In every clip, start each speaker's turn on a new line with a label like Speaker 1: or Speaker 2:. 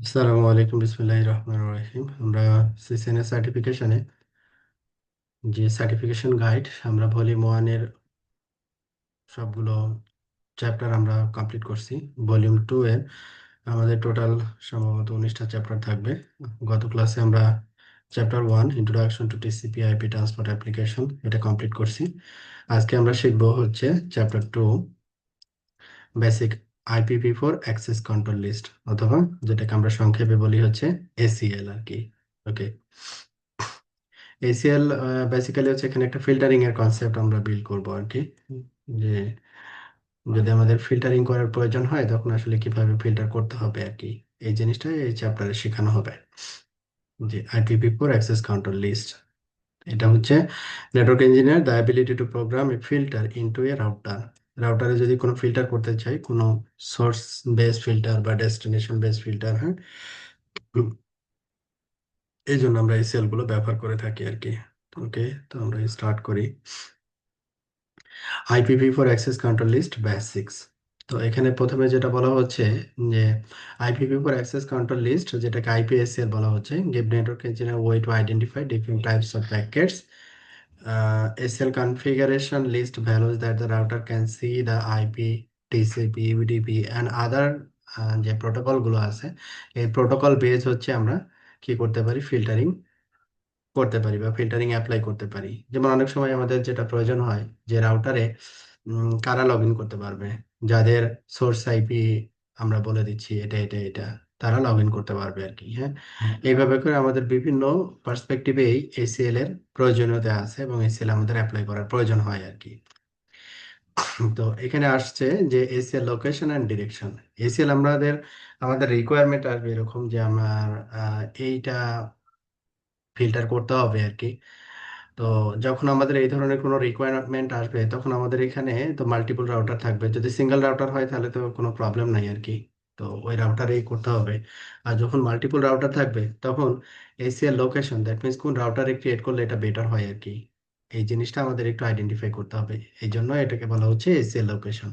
Speaker 1: আসসালামু আলাইকুম বিসমিল্লাহির রহমানির রহিম। আমরা সিসিএনএ সার্টিফিকেশনে যে সার্টিফিকেশন গাইড আমরা ভলিউম 1 এর সবগুলো চ্যাপ্টার আমরা কমপ্লিট করছি। ভলিউম 2 এর আমাদের টোটাল সম্ভবত 19টা চ্যাপ্টার থাকবে। গত ক্লাসে আমরা chapter 1 introduction to TCP IP transport application এটা কমপ্লিট করছি। আজকে আমরা শিখবো হচ্ছে chapter 2 basic IPv four access control list, অথবা যেটাকে আমরা সংক্ষেপে বলি হচ্ছে এসিএল আর কি। ওকে, এসিএল বেসিক্যালি হচ্ছে এখানে একটা ফিল্টারিং এর কনসেপ্ট আমরা বিল্ড করব আর কি। যে যদি আমাদের ফিল্টারিং করার প্রয়োজন হয় তখন আসলে কিভাবে ফিল্টার করতে হবে আর কি, এই জিনিসটা এই চ্যাপ্টারে শেখানো হবে। যে আইপিভি4 অ্যাক্সেস কন্ট্রোল লিস্ট, এটা হচ্ছে network engineer the ability to program a filter into a router. রাউটারে যদি কোনো ফিল্টার করতে চাই, কোনো সোর্স বেস ফিল্টার বা ডেস্টিনেশন বেস ফিল্টার, হ্যাঁ, উম, এই জন্য আমরা এই সেলগুলো ব্যবহার করে থাকি আর কি। ওকে, তো আমরা স্টার্ট করি। আইপিভি4 অ্যাক্সেস কন্ট্রোল লিস্ট বেসিক্স। তো এখানে প্রথমে যেটা বলা হচ্ছে যে আইপিভি4 অ্যাক্সেস কন্ট্রোল লিস্ট, যেটাকে আইপিএসসিএল বলা হচ্ছে, give network engineer way to identify different types of packets. SL configuration list values that the router can see the IP, TCP, UDP and other যে প্রোটোকল গুলো আছে, এই প্রোটোকল বেস হচ্ছে আমরা কি করতে পারি, ফিল্টারিং করতে পারি বা ফিল্টারিং অ্যাপ্লাই করতে পারি। যেমন অনেক সময় আমাদের যেটা প্রয়োজন হয় যে রাউটারে কারা লগ ইন করতে পারবে, যাদের সোর্স আইপি আমরা বলে দিচ্ছি এটা এটা এটা, তারা লগ ইন করতে পারবে আর কি। হ্যাঁ, এইভাবে করে আমাদের বিভিন্ন পার্সপেক্টিভে এই এসিএল এর প্রয়োজনীয়তা আছে এবং এসিএল আমাদের অ্যাপ্লাই করার প্রয়োজন হয় আর কি। তো এখানে আসছে যে ACL location and direction. ACL আমাদের আমাদের রিকোয়ারমেন্ট আসবে এরকম যে আমার এইটা ফিল্টার করতে হবে আর কি। তো যখন আমাদের এই ধরনের কোনো রিকোয়ারমেন্ট আসবে তখন আমাদের এখানে তো মাল্টিপল রাউটার থাকবে। যদি সিঙ্গেল রাউটার হয় তাহলে তো কোনো প্রবলেম নাই আর কি, তো ওই রাউটারেই করতে হবে। আর যখন মাল্টিপল রাউটার থাকবে তখন এসিএল লোকেশন, দ্যাট মিনস কোন রাউটারে ক্রিয়েট করলে এটা বেটার হয় আর কি, এই জিনিসটা আমাদের একটু আইডেন্টিফাই করতে হবে। এই জন্য এটাকে বলা হচ্ছে এসিএল লোকেশন।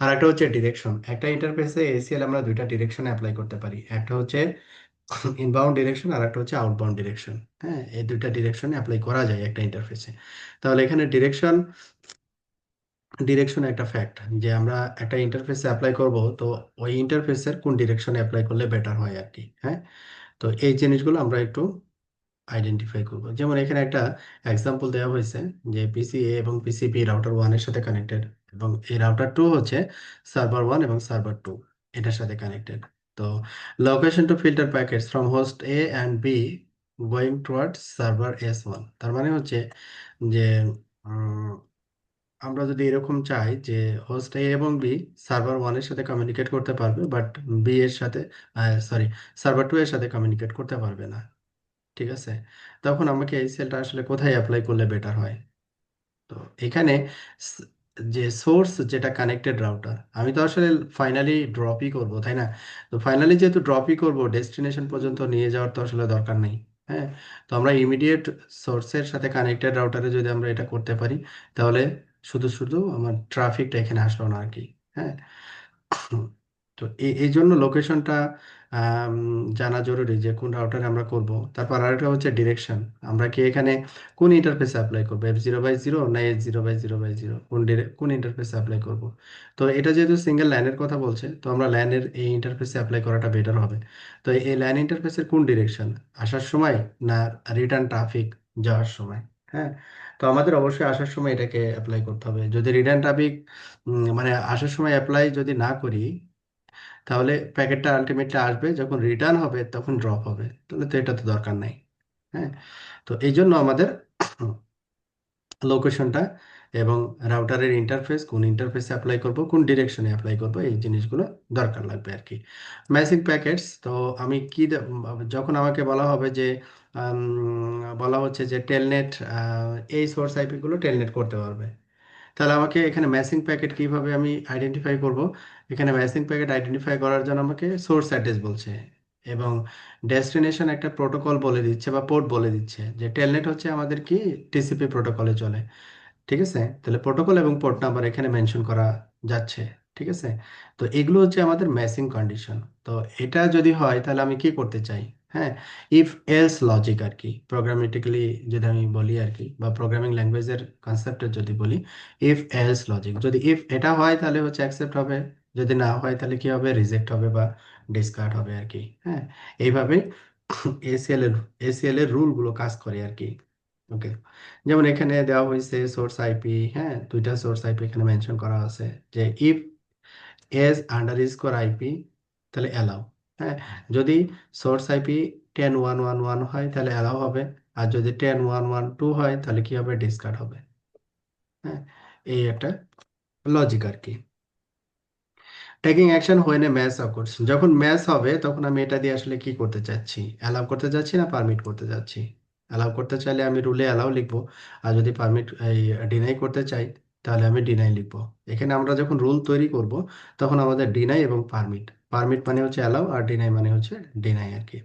Speaker 1: আর একটা হচ্ছে ডিরেকশন। একটা ইন্টারফেসে এসিএল আমরা দুইটা ডিরেকশন অ্যাপ্লাই করতে পারি, একটা হচ্ছে ইনবাউন্ড ডিরেকশন আর একটা হচ্ছে আউটবাউন্ড ডিরেকশন। হ্যাঁ, এই দুইটা ডিরেকশনে অ্যাপ্লাই করা যায় একটা ইন্টারফেসে। তাহলে এখানে ডিরেকশন ডিরেকশন একটা ফ্যাক্ট যে আমরা একটা ইন্টারফেসে অ্যাপ্লাই করব, তো ওই ইন্টারফেসের কোন ডিরেকশনে অ্যাপ্লাই করলে বেটার হয় আর কি। হ্যাঁ, তো এই জিনিসগুলো আমরা একটু আইডেন্টিফাই করব। যেমন এখানে একটা এক্সাম্পল দেওয়া হয়েছে যে পিসি এ এবং পিসি বি রাউটার 1 এর সাথে কানেক্টেড, এবং এই রাউটার 2 হচ্ছে সার্ভার 1 এবং সার্ভার 2 এটার সাথে কানেক্টেড। তো location two filter packets from host A and be going towards server S1। তার মানে হচ্ছে যে উম, আমরা যদি এরকম চাই যে হোস্ট এ এবং বি সার্ভার 1 এর সাথে কমিউনিকেট করতে পারবে, বাট বি এর সাথে, সরি, সার্ভার 2 এর সাথে কমিউনিকেট করতে পারবে না, ঠিক আছে, তখন আমাকে এই সেলটা আসলে কোথায় অ্যাপ্লাই করলে বেটার হয়। তো এখানে স- যে সোর্স যেটা কানেক্টেড রাউটার, আমি তো আসলে ফাইনালি ড্রপই করব, তাই না? তো ফাইনালি যেহেতু ড্রপই করব, ডেস্টিনেশন পর্যন্ত নিয়ে যাওয়ার তো আসলে দরকার নেই। হ্যাঁ, তো আমরা ইমিডিয়েট সোর্সের সাথে কানেক্টেড রাউটারে যদি আমরা এটা করতে পারি তাহলে শুধু শুধু আমার ট্রাফিকটা এখানে আসলো না আর কি। হ্যাঁ, তো এই এই জন্য লোকেশনটা জানা জরুরি যে কোন রাউটারে আমরা করব। তারপর আরেকটা হচ্ছে ডিরেকশন, আমরা কি এখানে কোন ইন্টারফেসে অ্যাপ্লাই করবো, F0/0 না H0/0/0, কোন ইন্টারফেসে অ্যাপ্লাই করব। তো এটা যেহেতু সিঙ্গেল লাইনের কথা বলছে, তো আমরা লাইনের এই ইন্টারফেসে অ্যাপ্লাই করাটা বেটার হবে। তো এই লাইন ইন্টারফেসের কোন ডিরেকশন, আসার সময় না রিটার্ন ট্রাফিক যাওয়ার সময়? হ্যাঁ, তো আমাদের অবশ্যই আসার সময় এটাকে অ্যাপ্লাই করতে হবে। যদি রিটার্ন ট্রাফিক মানে আসার সময় অ্যাপ্লাই যদি না করি, তাহলে প্যাকেটটা আলটিমেটলি আসবে যখন রিটার্ন হবে তখন ড্রপ হবে, তাহলে তো এটা তো দরকার নাই। হ্যাঁ, তো এই জন্য আমাদের লোকেশনটা এবং রাউটারের ইন্টারফেস, কোন ইন্টারফেসে অ্যাপ্লাই করব, কোন ডিরেকশনে অ্যাপ্লাই করব, এই জিনিসগুলো দরকার লাগবে আর কি। ম্যাসিং প্যাকেটস, তো আমি কি যখন আমাকে বলা হবে যে বলা হচ্ছে যে টেলনেট, এই সোর্স আইপি গুলো টেলনেট করতে পারবে, তাহলে আমাকে এখানে ম্যাচিং প্যাকেট কিভাবে আমি আইডেন্টিফাই করব। এখানে ম্যাচিং প্যাকেট আইডেন্টিফাই করার জন্য আমাকে সোর্স অ্যাড্রেস বলছে এবং ডেস্টিনেশন একটা প্রোটোকল বলে দিচ্ছে বা পোর্ট বলে দিচ্ছে। যে টেলনেট হচ্ছে আমাদের কি টিসিপি প্রোটোকলে চলে, ঠিক আছে, তাহলে প্রোটোকল এবং পোর্ট নাম্বার এখানে মেনশন করা যাচ্ছে, ঠিক আছে। তো এগুলো হচ্ছে আমাদের ম্যাচিং কন্ডিশন। তো এটা যদি হয় তাহলে আমি কি করতে চাই? হ্যাঁ, ইফ এলস লজিক আর কি, প্রোগ্রামেটিক্যালি যদি আমি বলি আর কি, বা প্রোগ্রামিং ল্যাঙ্গুয়েজের কনসেপ্টে যদি বলি, ইফ এলস লজিক, যদি ইফ এটা হয় তাহলে হচ্ছে অ্যাকসেপ্ট হবে, যদি না হয় তাহলে কি হবে, রিজেক্ট হবে বা ডিসকার্ড হবে আর কি। হ্যাঁ, এইভাবে এসিএল এর রুলগুলো কাজ করে আর কি। ওকে, যেমন এখানে দেওয়া হয়েছে সোর্স আইপি, হ্যাঁ, দুইটা সোর্স আইপি এখানে মেনশন করা আছে, যে if as underscore IP তাহলে অ্যালাউ। হ্যাঁ, যদি সোর্স আইপি 10.1.1.1 হয় তাহলে অ্যালাউ হবে, আর যদি 10.1.1.2 হয় তাহলে কি হবে, ডিসকার্ড হবে। হ্যাঁ, এই একটা লজিক আর কি। Taking action when a match occurs, যখন ম্যাচ হবে তখন আমি এটা দিয়ে আসলে কি করতে চাচ্ছি, অ্যালাউ করতে চাচ্ছি না পারমিট করতে চাচ্ছি। অ্যালাউ করতে চাইলে আমি রুলে অ্যালাউ লিখবো, আর যদি পারমিট এই ডিনাই করতে চাই তাহলে আমি ডিনাই লিখবো। এখানে আমরা যখন রুল তৈরি করব তখন আমাদের ডিনাই এবং পারমিট, পারমিট মানে হচ্ছে অ্যালাউ আর ডিনাই মানে হচ্ছে ডিনাই আর কি।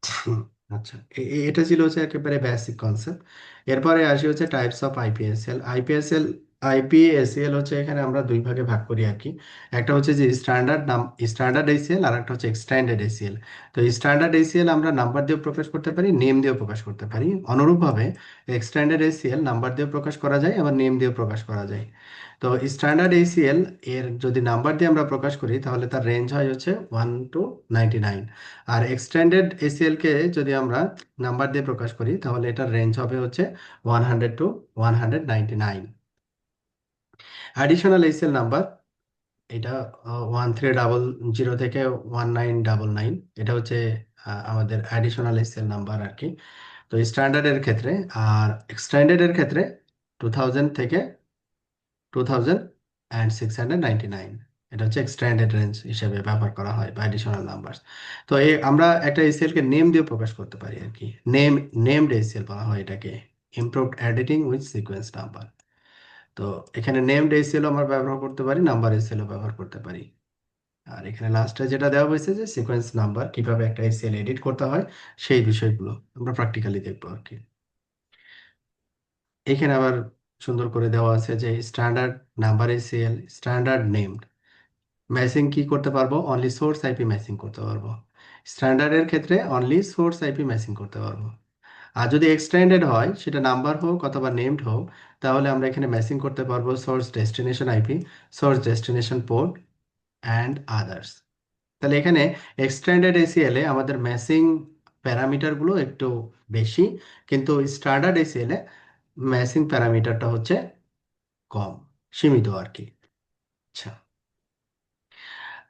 Speaker 1: হুম, আচ্ছা, এটা ছিল হচ্ছে একেবারে বেসিক কনসেপ্ট। এরপরে আসি হচ্ছে টাইপস অফ আইপিএসএল। আইপিএসএল হচ্ছে এখানে আমরা দুই ভাগে ভাগ করি আর কি। একটা হচ্ছে যে স্ট্যান্ডার্ড এসিএল, আর একটা হচ্ছে এক্সটেন্ডেড এসিএল। তো স্ট্যান্ডার্ড এসিএল আমরা নাম্বার দিয়ে প্রকাশ করতে পারি, নেম দিয়েও প্রকাশ করতে পারি। অনুরূপভাবে এক্সটেন্ডেড এসিএল নাম্বার দিয়ে প্রকাশ করা যায়, আবার নেম দিয়েও প্রকাশ করা যায়। তো স্ট্যান্ডার্ড এসিএল এর যদি নাম্বার দিয়ে আমরা প্রকাশ করি তাহলে তার রেঞ্জ হয় হচ্ছে 1 to 99। আর এক্সটেন্ডেড এসিএল কে যদি আমরা নাম্বার দিয়ে প্রকাশ করি তাহলে এটার রেঞ্জ হবে হচ্ছে 100 to 199। অ্যাডিশনাল এসিএল নাম্বার, এটা 1300 থেকে 1999, এটা হচ্ছে আমাদের অ্যাডিশনাল এসিএল নাম্বার আর কি। তো স্ট্যান্ডার্ডের ক্ষেত্রে, আর এক্সটেন্ডেডের ক্ষেত্রে 2000 থেকে 2699, এটা হচ্ছে এক্সটেন্ডেড রেঞ্জ হিসেবে ব্যবহার করা হয় বা অ্যাডিশনাল নাম্বার। তো আমরা একটা এসিএল কে নেম দিয়ে প্রকাশ করতে পারি আর কি। নেমড এসিএল বলা হয় এটাকে, improved editing with sequence number. তো এখানে নেমড এসিএল আমরা ব্যবহার করতে পারি, নাম্বার এসিএল ব্যবহার করতে পারি। আর এখানে লাস্টে যেটা দেওয়া হয়েছে যে সিকোয়েন্স নাম্বার, কিভাবে একটা এসিএল এডিট করতে হয় সেই বিষয়গুলো আমরা প্র্যাকটিক্যালি দেখবো আর কি। এখানে আবার সুন্দর করে দেওয়া আছে যে standard number ACL, standard named matching কি করতে পারবো, অনলি সোর্স আইপি ম্যাচিং করতে পারবো। স্ট্যান্ডার্ডের ক্ষেত্রে অনলি সোর্স আইপি ম্যাচিং করতে পারবো। আর যদি এক্সটেন্ডেড হয়, সেটা নাম্বার হোক অথবা নেমড হোক, তাহলে আমরা এখানে ম্যাচিং করতে পারবো source destination IP, source destination port and others. তাহলে এখানে এক্সটেন্ডেড এসিএল এ আমাদের ম্যাচিং প্যারামিটারগুলো একটু বেশি, কিন্তু স্ট্যান্ডার্ড এসিএল এ ম্যাচিং প্যারামিটারটা হচ্ছে কম, সীমিত আর কি। আচ্ছা,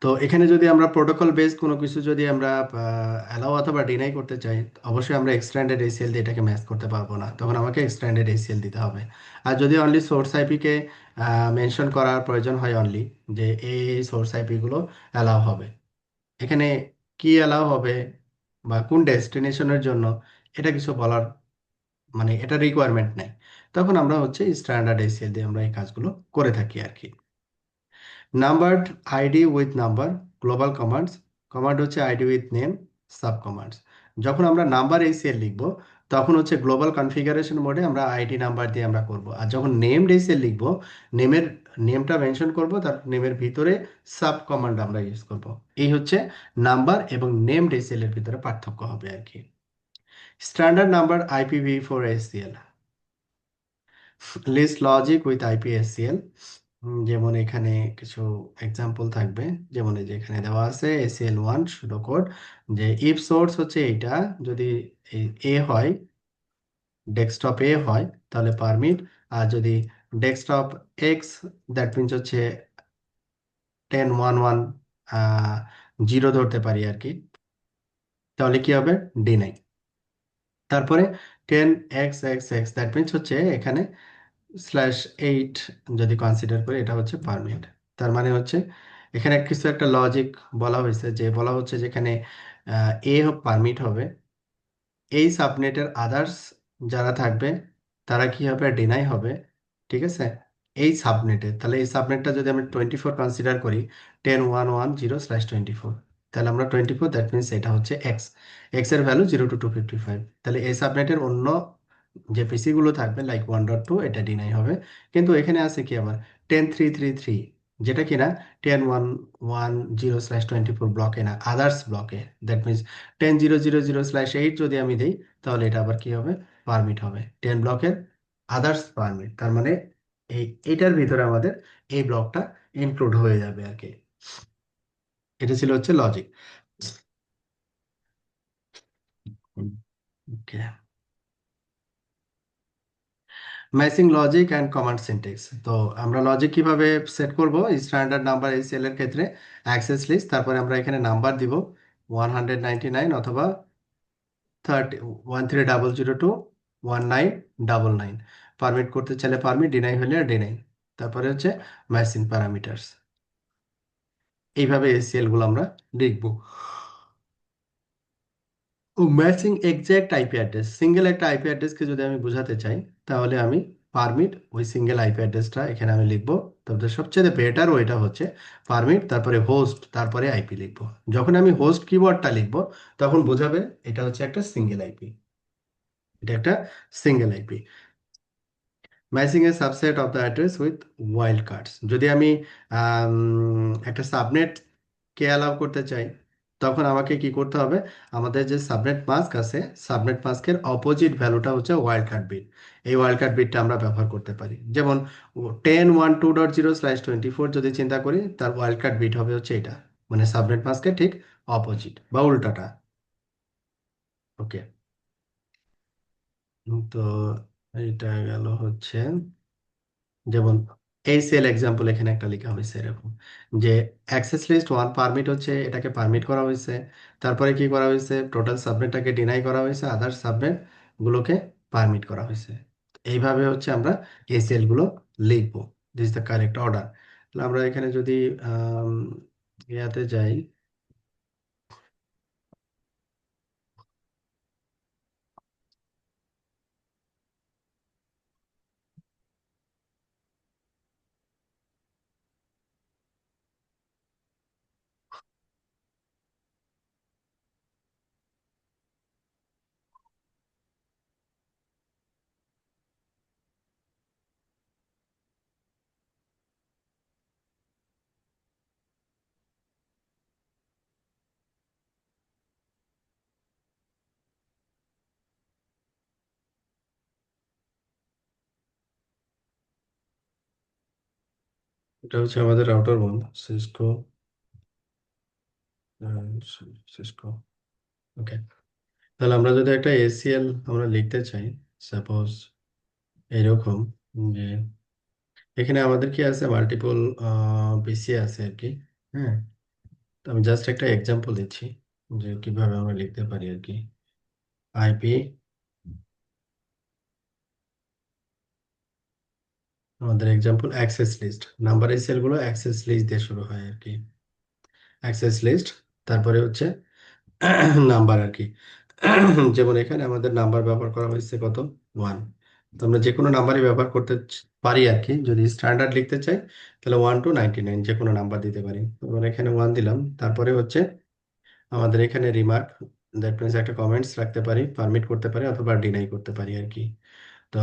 Speaker 1: তো এখানে যদি আমরা প্রোটোকল বেস কোনো কিছু যদি আমরা অ্যালাউ অথবা ডিনাই করতে চাই, অবশ্যই আমরা এক্সটেন্ডেড এসিএল দিয়ে এটাকে ম্যাচ করতে পারবো না, তখন আমাকে এক্সটেন্ডেড এসিএল দিতে হবে। আর যদি অনলি সোর্স আইপি কে মেনশন করার প্রয়োজন হয় অনলি, যে এই সোর্স আইপি গুলো অ্যালাউ হবে, এখানে কি অ্যালাউ হবে বা কোন ডেস্টিনেশনের জন্য, এটা কিছু বলার মানে এটা রিকোয়ারমেন্ট নেই, তখন আমরা হচ্ছে স্ট্যান্ডার্ড এসিএল দিয়ে আমরা এই কাজগুলো করে থাকি আর কি। Numbered ID with number, global commands, command হচ্ছে ID with name, sub commands. যখন আমরা নাম্বার এসিএল লিখবো তখন হচ্ছে গ্লোবাল কনফিগারেশন মোডে আমরা আইডি নাম্বার দিয়ে আমরা করব, আর যখন নেমড এসিএল লিখবো নেমের নেমটা মেনশন করব, তার নেমের ভিতরে সাব কমান্ড আমরা ইউজ করব। এই হচ্ছে নাম্বার এবং নেমড এসিএল এর ভিতরে পার্থক্য হবে আর কি। Standard number IPv4 ACL, list logic with IPSCL। যেমন এখানে কিছু এক্সাম্পল থাকবে, যেমন এই যে এখানে দেওয়া আছে ACL1 সুডো কোড, যে ইফ সোর্স হচ্ছে এইটা, যদি এ হয়, ডেস্কটপ এ হয় তাহলে পারমিট, আর যদি ডেস্কটপ এক্স, দ্যাট মিনস হচ্ছে 10.1.1.0 ধরতে পারি আর কি, তাহলে কি হবে, ডিনাই। তারপরে 10 x x x, that means হচ্ছে এখানে /8 যদি কনসিডার করি, এটা হচ্ছে পারমিট। তার মানে হচ্ছে এখানে কিছু একটা লজিক বলা হয়েছে, যে বলা হচ্ছে যেখানে এ পারমিট হবে, এই সাবনেটের আদার্স যারা থাকবে তারা কি হবে, ডিনাই হবে। ঠিক আছে, এই সাবনেটে, তাহলে এই সাবনেটটা যদি আমরা 24 কনসিডার করি, 10.1.1.0/24, তাহলে আমরা 24, দ্যাট মিনস এটা হচ্ছে এক্স, এক্স এর ভ্যালু 0 to 255, তাহলে এই সাবনেটের অন্য যে পিসি গুলো থাকবে লাইক 1.2, এটা ডিনাই হবে। কিন্তু এখানে আছে কি আবার 10.3.3.3, যেটা কিনা 10.1.1.0/24 ব্লকে না, আদার্স ব্লকে। দ্যাট মিনস 10.0.0.0/8 যদি আমি দিই, তাহলে এটা আবার কি হবে, পারমিট হবে 10 ব্লকের আদার্স পারমিট। তার মানে এইটার ভিতরে আমাদের এই ব্লকটা ইনক্লুড হয়ে যাবে আর কি। এটা ছিল হচ্ছে logic. Okay, matching logic and command syntax. তো আমরা লজিক কিভাবে সেট করব, স্ট্যান্ডার্ড নাম্বার এসএল এর ক্ষেত্রে অ্যাক্সেস লিস্ট, তারপরে আমরা এখানে নাম্বার দিব 199 অথবা 1300 টু 1999। পারমিট করতে চাইলে পারমিট, ডিনাই হলে ডিনাই। তারপরে হচ্ছে ম্যাচিং প্যারামিটার্স। এইভাবে এসিএল গুলো আমরা লিখবো। ও matching exact IP address, single একটা আইপি অ্যাড্রেসকে যদি আমি বোঝাতে চাই, তাহলে আমি পারমিট ওই সিঙ্গেল আইপি অ্যাড্রেসটা এখানে আমি লিখবো। তারপরে সবচেয়ে বেটার ওইটা হচ্ছে পারমিট তারপরে হোস্ট তারপরে আইপি লিখবো। যখন আমি হোস্ট কিওয়ার্ডটা লিখবো, তখন বোঝাবে এটা হচ্ছে একটা সিঙ্গেল আইপি, এটা একটা single IP. Matching A subset of the address with wild cards. যদি আমি একটা সাবনেট কে অ্যালাউ করতে চাই, তখন আমাকে কি করতে হবে, আমাদের যে সাবনেট মাস্ক আছে, সাবনেট মাস্কের অপোজিট ভ্যালুটা হচ্ছে ওয়াইল্ড কার্ড বিট। এই ওয়াইল্ড কার্ড বিটটা আমরা ব্যবহার করতে পারি। যেমন 10.1.2.0/24 যদি চিন্তা করি, তার ওয়াইল্ড কার্ড বিট হবে হচ্ছে এটা, মানে সাবনেট মাস্কের ঠিক অপোজিট বা উল্টাটা। ওকে, তো এটা গেল হচ্ছে, যেমন এই সেল এক্সাম্পল এখানে একটা লেখা হয়েছে এরকম, যে অ্যাক্সেস লিস্ট ওয়ান পারমিট হচ্ছে, এটাকে পারমিট করা হয়েছে। তারপরে কি করা হয়েছে, টোটাল সাবনেটটাকে ডিনাই করা হয়েছে, আদার সাবনেট গুলোকে পারমিট করা হয়েছে। এইভাবে হচ্ছে আমরা এই সেল গুলো লিখবো। This the correct order. আমরা এখানে যদি আম, ইয়াতে যাই, এটা হচ্ছে আমাদের রাউটার ওয়ান, সিসকো, সিসকো। ওকে, তাহলে আমরা যদি একটা এসিএল আমরা লিখতে চাই, সাপোজ এরকম, যে এখানে আমাদের কি আছে, মাল্টিপল পিসি আছে আর কি। হ্যাঁ, তো আমি জাস্ট একটা এক্সাম্পল দিচ্ছি যে কিভাবে আমরা লিখতে পারি আর কি। আইপি, আমাদের example access list, number ACL গুলো অ্যাক্সেস লিস্ট দিয়ে শুরু হয় আর কি। অ্যাক্সেস লিস্ট, তারপরে হচ্ছে নাম্বার আর কি। যেমন এখানে আমাদের নাম্বার ব্যবহার করা হয়েছে কত, ওয়ান। তো আমরা যে কোনো নাম্বারই ব্যবহার করতে পারি আর কি। যদি স্ট্যান্ডার্ড লিখতে চাই, তাহলে 1 to 99 যে কোনো নাম্বার দিতে পারি। এবার এখানে ওয়ান দিলাম, তারপরে হচ্ছে আমাদের এখানে রিমার্ক, দ্যাট মিনস একটা কমেন্টস রাখতে পারি, পারমিট করতে পারি অথবা ডিনাই করতে পারি আর কি। তো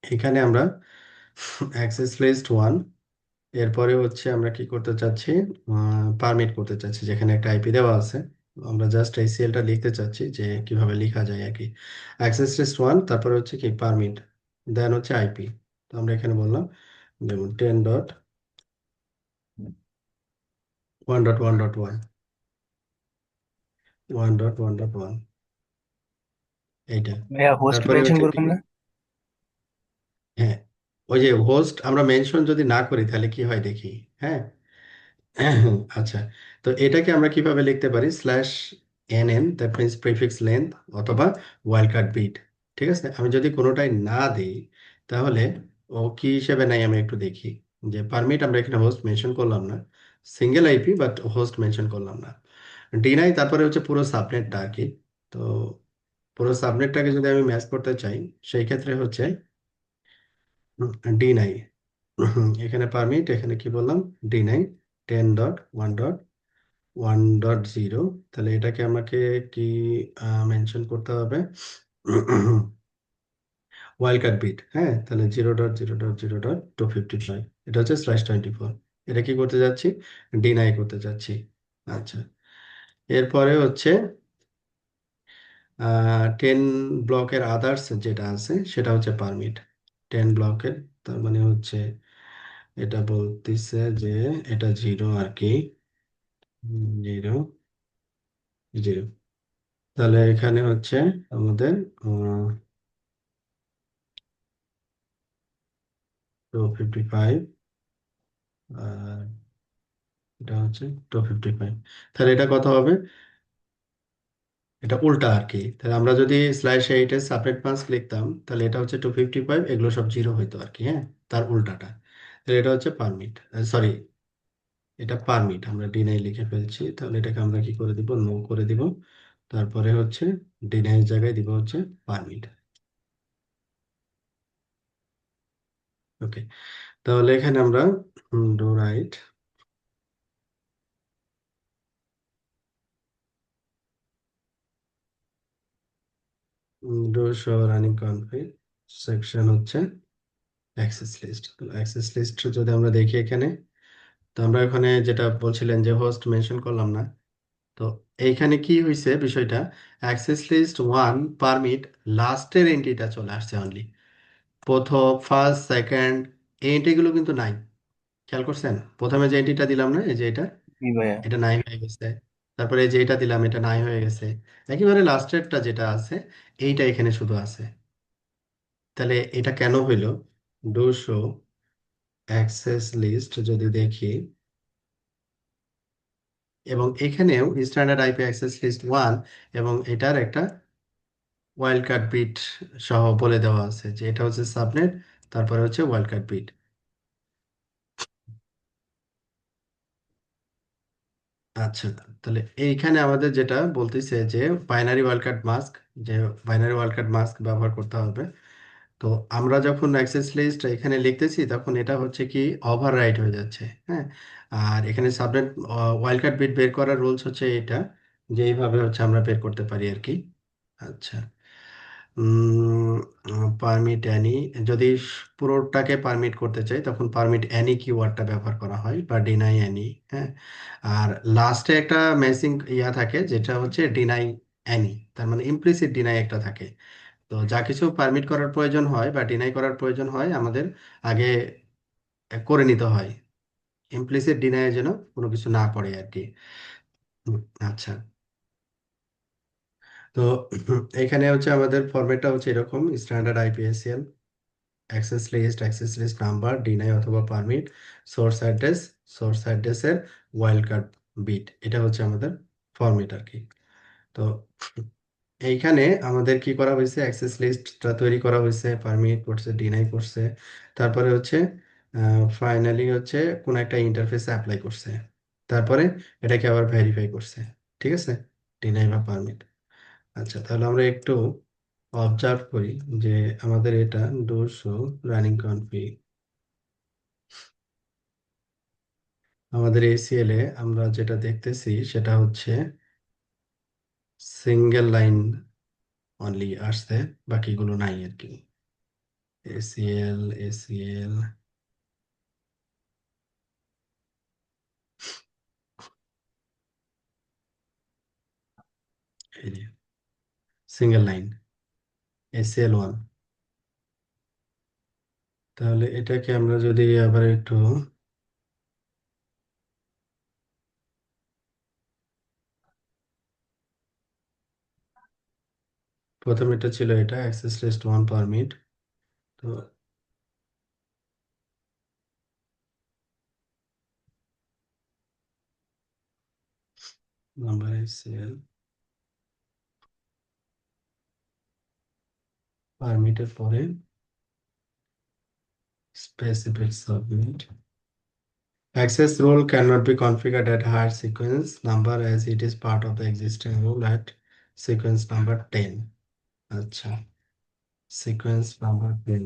Speaker 1: এখানে আমরা অ্যাক্সেস লিস্ট ওয়ান, এরপরে হচ্ছে আমরা কি করতে চাচ্ছি, পারমিট করতে চাচ্ছি, যেখানে একটা আইপি দেওয়া আছে। আমরা জাস্ট এই সিএলটা লিখতে চাচ্ছি যে কিভাবে লেখা যায় আর কি। অ্যাক্সেস লিস্ট ওয়ান, তারপরে হচ্ছে কি পারমিট, দেন হচ্ছে আইপি। তো আমরা এখানে বললাম যেমন 10.1.1.1, 1.1.1, এইটা।
Speaker 2: ভাইয়া হোস্ট
Speaker 1: তারপরে
Speaker 2: মেনশন
Speaker 1: হচ্ছে কি,
Speaker 2: করবেন না?
Speaker 1: হ্যাঁ, ওই যে হোস্ট আমরা মেনশন যদি না করি তাহলে কি হয় দেখি। হ্যাঁ, আচ্ছা, তো এটাকে আমরা কিভাবে লিখতে পারি, slash N N, that means prefix length অথবা ওয়াইল্ড কার্ড বিট। ঠিক আছে, আমি যদি কোনোটাই না দিই, তাহলে ও কি হিসেবে নাই আমি একটু দেখি। যে পারমিট আমরা এখানে হোস্ট মেনশন করলাম না, single IP but host mention করলাম না। ডিনাই, তারপরে হচ্ছে পুরো সাবনেটটা আর কি। তো পুরো সাবনেটটাকে যদি আমি ম্যাচ করতে চাই, সেই ক্ষেত্রে হচ্ছে ডিনাই। এখানে পারমিট, এখানে কি বললাম, ডিনাই 10.1.1.0। তাহলে এটাকে আমাকে কি মেনশন করতে হবে, ওয়াইল্ড কার্ড বিট, হ্যাঁ, তাহলে 0.0.0.255, এটা হচ্ছে /24। এটা কি করতে যাচ্ছি? ডিনাই করতে যাচ্ছি। আচ্ছা, এরপরে হচ্ছে 10 ব্লকের আদার্স যেটা আছে সেটা হচ্ছে পারমিট। 10 ব্লকের, তার মানে হচ্ছে এটা বলতেছে যে এটা জিরো আর কি, জিরো, জিরো। তাহলে এখানে হচ্ছে আমাদের 255, আর এটা হচ্ছে 255। তাহলে এটা কত হবে? এটা উল্টা আর কি। তাহলে আমরা যদি /8 এর সাবনেট মাস্ক লিখতাম, তাহলে এটা হচ্ছে 255, এগুলো সব জিরো হইতো আর কি, হ্যাঁ, তার উল্টাটা। তাহলে এটা হচ্ছে পারমিট, সরি, এটা পারমিট, আমরা ডিনাই লিখে ফেলছি। তাহলে এটাকে আমরা কি করে দিব? নো করে দিব। তারপরে হচ্ছে ডিনাই জায়গায় দিব হচ্ছে পারমিট। ওকে, তাহলে এখানে আমরা do write do show running config section হচ্ছে অ্যাক্সেস লিস্ট। অ্যাক্সেস লিস্ট যদি আমরা দেখি এখানে, তো আমরা ওখানে যেটা বলছিলেন যে হোস্ট মেনশন করলাম না, তো এইখানে কি হয়েছে বিষয়টা? অ্যাক্সেস লিস্ট ওয়ান পারমিট লাস্টের এন্ট্রিটা চলে আসছে অনলি, প্রথম, ফার্স্ট, সেকেন্ড, এই এন্ট্রিগুলো কিন্তু নাই। খেয়াল করছেন? প্রথমে যে এন্ট্রিটা দিলাম না, এই যে এটা,
Speaker 2: জি ভাইয়া।
Speaker 1: এটা নাই হয়ে গেছে। তারপরে এই যে এটা দিলাম, এটা নাই হয়ে গেছে। একেবারে লাস্টেরটা যেটা আছে, এইটা এখানে শুধু আছে। তাহলে এটা কেন হইলো? ডু শো অ্যাক্সেস লিস্ট যদি দেখি, এবং এখানেও standard IP access list one, এবং এটার একটা ওয়াইল্ড কার্ড বিট সহ বলে দেওয়া আছে যে এটা হচ্ছে সাবনেট, তারপরে হচ্ছে ওয়াইল্ড কার্ড বিট। আচ্ছা, তাহলে এইখানে আমাদের যেটা বলতেছে যে বাইনারি ওয়াইল্ড কার্ড মাস্ক, যে বাইনারি ওয়াইল্ড কার্ড মাস্ক ব্যবহার করতে হবে। তো আমরা যখন অ্যাক্সেস লিস্ট এখানে লিখতেছি, তখন এটা হচ্ছে কি ওভাররাইট হয়ে যাচ্ছে, হ্যাঁ। আর এখানে সাবনেট ওয়াইল্ড কার্ড বিট বের করার রুলস হচ্ছে এটা, যে এইভাবে হচ্ছে আমরা বের করতে পারি আর কি। আচ্ছা, পারমিট অ্যানি, যদি পুরোটাকে পারমিট করতে চাই, তখন পারমিট অ্যানি কিওয়ার্ডটা ব্যবহার করা হয়, বা ডিনাই অ্যানি, হ্যাঁ। আর লাস্টে একটা ম্যাচিং ইয়া থাকে, যেটা হচ্ছে ডিনাই অ্যানি, তার মানে ইমপ্লিসিট ডিনাই একটা থাকে। তো যা কিছু পারমিট করার প্রয়োজন হয় বা ডিনাই করার প্রয়োজন হয়, আমাদের আগে করে নিতে হয়, ইমপ্লিসিট ডিনাই যেন কোনো কিছু না করে আর কি। হুম, আচ্ছা, তো এখানে হচ্ছে আমাদের ফরম্যাটটা হচ্ছে এরকম: standard IP ACL, access list number, deny অথবা পারমিট, সোর্স অ্যাড্রেস, সোর্স অ্যাড্রেসের ওয়াইল্ড কার্ড বিট, এটা হচ্ছে আমাদের ফরম্যাট আর কি। তো এইখানে আমাদের কি করা হয়েছে? অ্যাক্সেস লিস্টটা তৈরি করা হয়েছে, পারমিট করছে, ডিনাই করছে, তারপরে হচ্ছে ফাইনালি হচ্ছে কোন একটা ইন্টারফেসে অ্যাপ্লাই করছে, তারপরে এটাকে আবার ভেরিফাই করছে। ঠিক আছে, ডিনাই বা পারমিট। আচ্ছা, তাহলে আমরা একটু অবজার্ভ করি যে আমাদের এটা ডো শো রানিং কনফিগ, আমাদের এসিএল এ আমরা যেটা দেখতেছি সেটা হচ্ছে সিঙ্গেল লাইন অনলি আসছে, বাকিগুলো নাই আর কি। এসিএল, এসিএল, এই যে সিঙ্গেল লাইন এসিএল 1। তাহলে এটাকে আমরা যদি আবার একটু, প্রথমে এটা ছিল এটা অ্যাক্সেস লিস্ট ওয়ান পারমিট, তো নাম্বার এসিএল পারমিটের পরে specific submit, access rule cannot be configured at higher sequence number as it is part of the existing rule at sequence number 10। আচ্ছা, সিকোয়েন্স নাম্বার 10।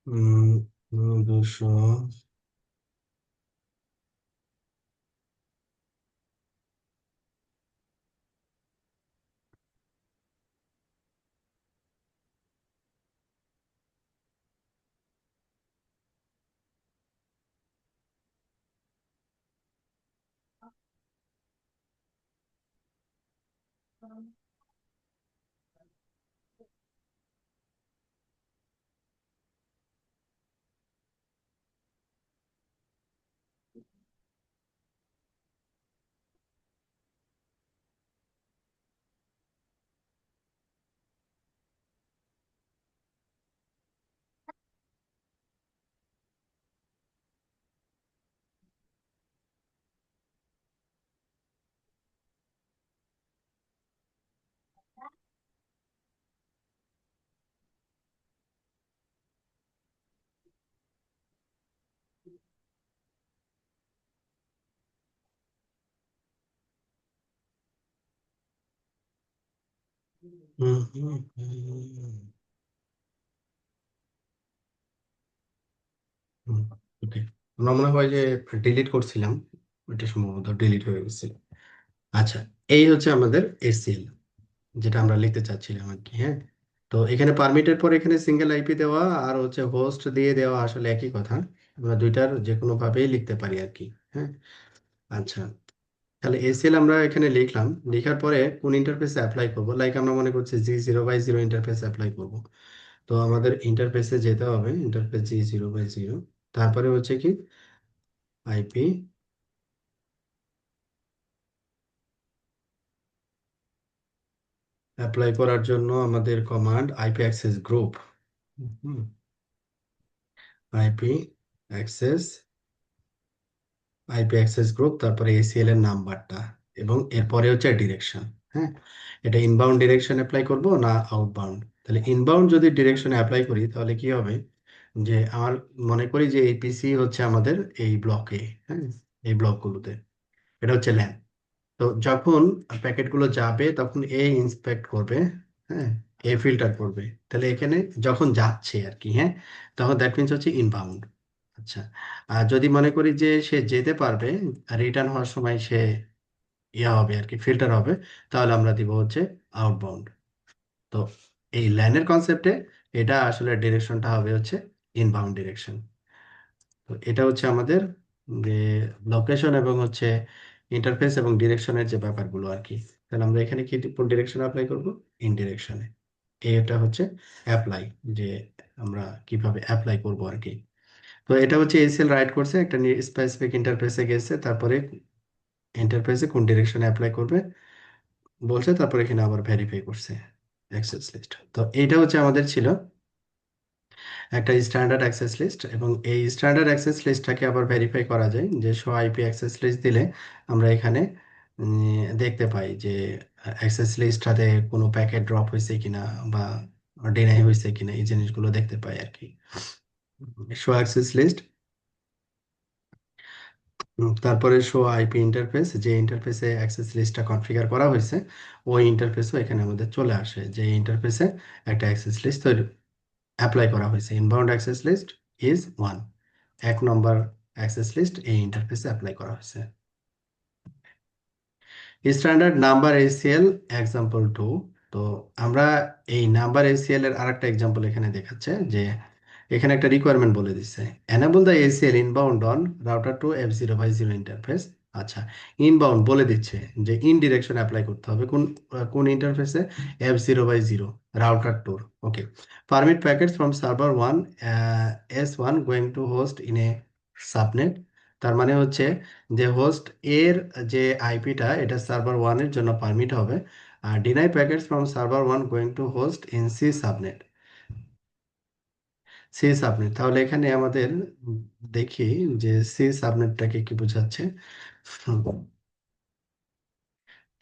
Speaker 1: উম, 200। হুম, হুম, হুম, হুম। ওকে, আমরা মনে হয় যে ডিলিট করছিলাম, ওইটা সম্ভবত ডিলিট হয়ে গেছে। আচ্ছা, এই হচ্ছে আমাদের এসিএল, যেটা আমরা লিখতে চাচ্ছিলাম আর কি। হ্যাঁ, তো এখানে পারমিটের পর এখানে সিঙ্গেল আইপি দেওয়া আর হচ্ছে হোস্ট দিয়ে দেওয়া আসলে একই কথা। আমরা দুইটার যে কোনো ভাবেই লিখতে পারি আর কি। হ্যাঁ, আচ্ছা, তাহলে এসিএল আমরা এখানে লিখলাম। লেখার পরে কোন ইন্টারফেসে অ্যাপ্লাই করব, লাইক আমরা মনে করছি G0/0 ইন্টারফেসে অ্যাপ্লাই করব। তো আমাদের ইন্টারফেসে যেতে হবে, ইন্টারফেস G0/0, তারপরে হচ্ছে কি আইপি অ্যাপ্লাই করার জন্য আমাদের command IP access group. IP access IP access group, তারপরে এসিএল এর নাম্বারটা, এবং এরপরে হচ্ছে ডিরেকশন। হ্যাঁ, এটা ইনবাউন্ড ডিরেকশন অ্যাপ্লাই করব না আউটবাউন্ড। তাহলে ইনবাউন্ড যদি ডিরেকশনে অ্যাপ্লাই করি তাহলে কি হবে, যে আমার মনে করি যে এই পিসি হচ্ছে আমাদের এই ব্লকে। হ্যাঁ, এই ব্লকগুলোতে এটা হচ্ছে ল্যান। তো যখন প্যাকেটগুলো যাবে তখন এ ইন্সপেক্ট করবে। হ্যাঁ, এ ফিল্টার করবে। তাহলে এখানে যখন যাচ্ছে আর কি, হ্যাঁ, তখন দ্যাট মিনস হচ্ছে ইনবাউন্ড। আচ্ছা, আর যদি মনে করি যে সে যেতে পারবে, রিটার্ন হওয়ার সময় সে ইয়া হবে আর কি, ফিল্টার হবে, তাহলে আমরা দিব হচ্ছে আউটবাউন্ড। তো এই লাইনের কনসেপ্টে এটা আসলে ডিরেকশনটা হবে হচ্ছে ইনবাউন্ড ডিরেকশন। তো এটা হচ্ছে আমাদের যে লোকেশন এবং হচ্ছে ইন্টারফেস এবং ডিরেকশনের যে ব্যাপারগুলো আর কি। তাহলে আমরা এখানে কি কোন ডিরেকশন অ্যাপ্লাই করব, ইন ডিরেকশনে। এটা হচ্ছে অ্যাপ্লাই, যে আমরা কিভাবে অ্যাপ্লাই করব আর কি। তো এটা হচ্ছে এসএল রাইট করছে, একটা স্পেসিফিক ইন্টারফেসে গেছে, তারপরে ইন্টারফেসে কোন ডিরেকশনে অ্যাপ্লাই করবে বলছে, তারপরে এখানে আবার ভেরিফাই করছে অ্যাক্সেস লিস্ট। তো এইটা হচ্ছে আমাদের ছিল একটা স্ট্যান্ডার্ড অ্যাক্সেস লিস্ট, এবং এই স্ট্যান্ডার্ড অ্যাক্সেস লিস্টটাকে আবার ভেরিফাই করা যায় যে শো আইপি অ্যাক্সেস লিস্ট দিলে আমরা এখানে দেখতে পাই যে অ্যাক্সেস লিস্টটাতে কোনো প্যাকেট ড্রপ হয়েছে কিনা বা ডিনাই হয়েছে কিনা, এই জিনিসগুলো দেখতে পাই আর কি। শো অ্যাক্সেস লিস্ট, তারপরে শো আইপি ইন্টারফেস, যে ইন্টারফেসে অ্যাক্সেস লিস্টটা কনফিগার করা হয়েছে ওই ইন্টারফেসও এখানে আমাদের চলে আসে, যে ইন্টারফেসে একটা অ্যাক্সেস লিস্ট তৈরি অ্যাপ্লাই করা হয়েছে। Inbound access list is one, এক নম্বর অ্যাক্সেস লিস্ট এই ইন্টারফেসে অ্যাপ্লাই করা হয়েছে। Standard number ACL example two. তো আমরা এই নাম্বার এসিএল এর আরেকটা এক্সাম্পল এখানে দেখাচ্ছে, যে এখানে একটা রিকোয়ারমেন্ট বলে দিচ্ছে, enable the ACL inbound on router two F0/0 interface. আচ্ছা, ইনবাউন্ড বলে দিচ্ছে যে ইন ডিরেকশন অ্যাপ্লাই করতে হবে কোন কোন ইন্টারফেসে, F0/0 router tour. Okay, permit packets from server one S1 going to host in a subnet. তার মানে হচ্ছে যে হোস্ট এর যে আইপিটা, এটা সার্ভার ওয়ানের জন্য পারমিট হবে। আর deny packets from server one going to host in C subnet. C subnet, তাহলে এখানে আমাদের দেখি যে সি সাবনেটটাকে কি বোঝাচ্ছে।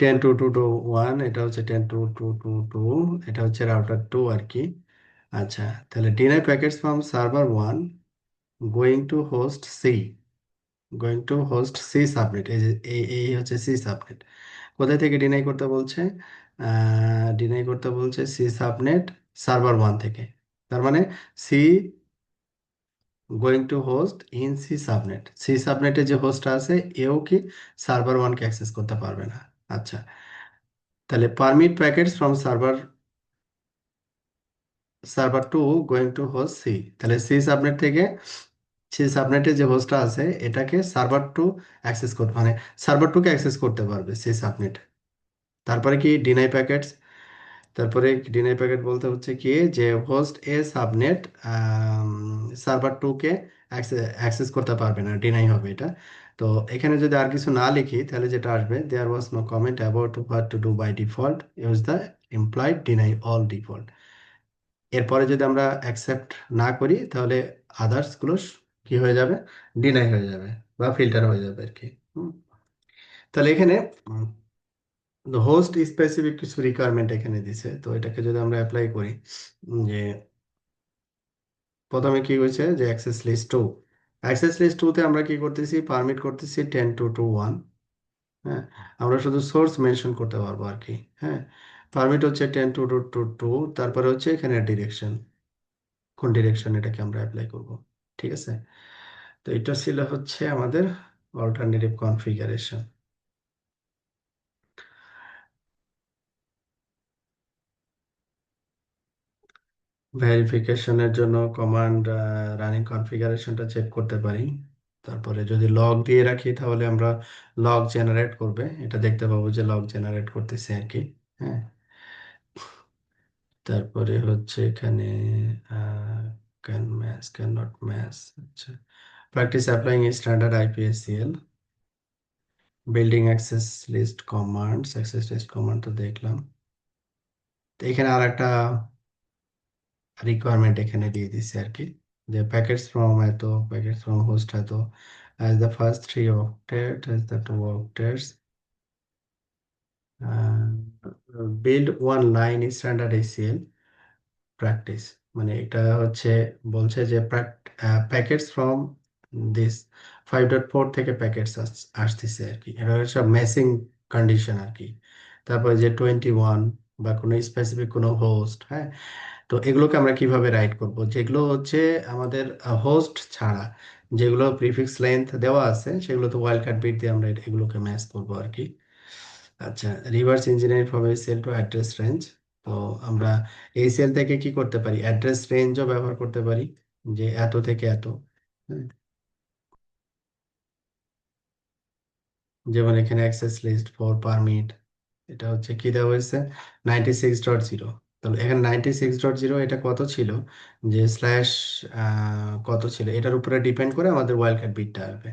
Speaker 1: 10.2.2.1, এটা হচ্ছে 10.2.2.2, এটা হচ্ছে রাউটার টু আর কি। আচ্ছা, তাহলে deny packets from server one going to host C, going to host C subnet. এই যে এই হচ্ছে সি সাবনেট। কোথায় থেকে ডিনাই করতে বলছে, ডিনাই করতে বলছে সি সাবনেট সার্ভার ওয়ান থেকে। তার মানে C going to host in C subnet, C সাবনেটে যে হোস্টটা আছে এও কি সার্ভার ওয়ানকে অ্যাক্সেস করতে পারবে না। আচ্ছা, তাহলে permit packets from server server two going to host C, তাহলে সি সাবনেট থেকে সি সাবনেটে যে হোস্টটা আছে এটাকে সার্ভার টু অ্যাক্সেস করতে, মানে সার্ভার টুকে অ্যাক্সেস করতে পারবে সি সাবনেট। তারপরে কি ডিনাই প্যাকেটস, তারপরে ডিনাই প্যাকেট বলতে হচ্ছে কি যে host A subnet server two কে অ্যাক্সেস করতে পারবে না, ডিনাই হবে এটা। তো এখানে যদি আর কিছু না লিখি তাহলে যেটা আসবে, there was no comment about what to do by default, use the implied deny all default. এরপরে যদি আমরা অ্যাকসেপ্ট না করি তাহলে আদার্স গুলো কি হয়ে যাবে, ডিনাই হয়ে যাবে বা ফিল্টার হয়ে যাবে আর কি। হুম। তাহলে এখানে হোস্ট স্পেসিফিক কিছু রিকোয়ারমেন্ট এখানে দিছে, তো এটাকে যদি আমরা অ্যাপ্লাই করি, যে প্রথমে কি হয়েছে যে access list two, access list টুতে আমরা কি করতেছি, পারমিট করতেছি 10 to 1। হ্যাঁ, আমরা শুধু সোর্স মেনশন করতে পারবো আর কি। হ্যাঁ, পারমিট হচ্ছে 10 to 2, তারপরে হচ্ছে এখানে ডিরেকশন, কোন ডিরেকশন এটাকে আমরা অ্যাপ্লাই করব। ঠিক আছে, তো এটা ছিল হচ্ছে আমাদের অল্টারনেটিভ কনফিগারেশন। ভেরিফিকেশনের জন্য কমান্ড রানিং কনফিগারেশনটা চেক করতে পারি। তারপরে যদি লগ দিয়ে রাখি তাহলে আমরা লগ জেনারেট করবে, এটা দেখতে পাবো যে লগ জেনারেট করতেছে আর কি। হ্যাঁ, তারপরে হচ্ছে এখানে can match can not match. আচ্ছা, practice applying standard IP ACL, building access list commands, access list command তো দেখলাম। তো এখানে আর একটা রিকোয়ারমেন্ট এখানে দিয়ে দিছে আর কি, যে প্যাকেটস ফ্রম এত, প্যাকেটস ফ্রম হোস্ট এত, as the first three octet as the two octets, build one line standard ACL practice, মানে এটা হচ্ছে বলছে যে প্যাকেটস ফ্রম দিস 5.4 থেকে প্যাকেটস আসতেছে আর কি, এটা হচ্ছে ম্যাচিং কন্ডিশন আর কি। তারপরে যে 21 বা কোনো স্পেসিফিক কোনো হোস্ট, হ্যাঁ, তো এগুলোকে আমরা কিভাবে রাইট করব, যেগুলো হচ্ছে আমাদের হোস্ট ছাড়া যেগুলো প্রিফিক্স লেন্থ দেওয়া আছে সেগুলো তো ওয়াইল্ড কার্ড বিট দিয়ে আমরা এগুলোকে ম্যাচ করবো আর কি। আচ্ছা, reverse engineering from ACL to address range, তো আমরা এসিএল থেকে কি করতে পারি, অ্যাড্রেস রেঞ্জও ব্যবহার করতে পারি, যে এত থেকে এত। হ্যাঁ, যেমন এখানে অ্যাক্সেস লিস্ট ফর পারমিট, এটা হচ্ছে কি দেওয়া হয়েছে 96.0, তাহলে এখানে 96.0 এটা কত ছিল, যে স্ল্যাশ কত ছিল এটার উপরে ডিপেন্ড করে আমাদের ওয়াইল্ড কার্ড বিটটা আসবে,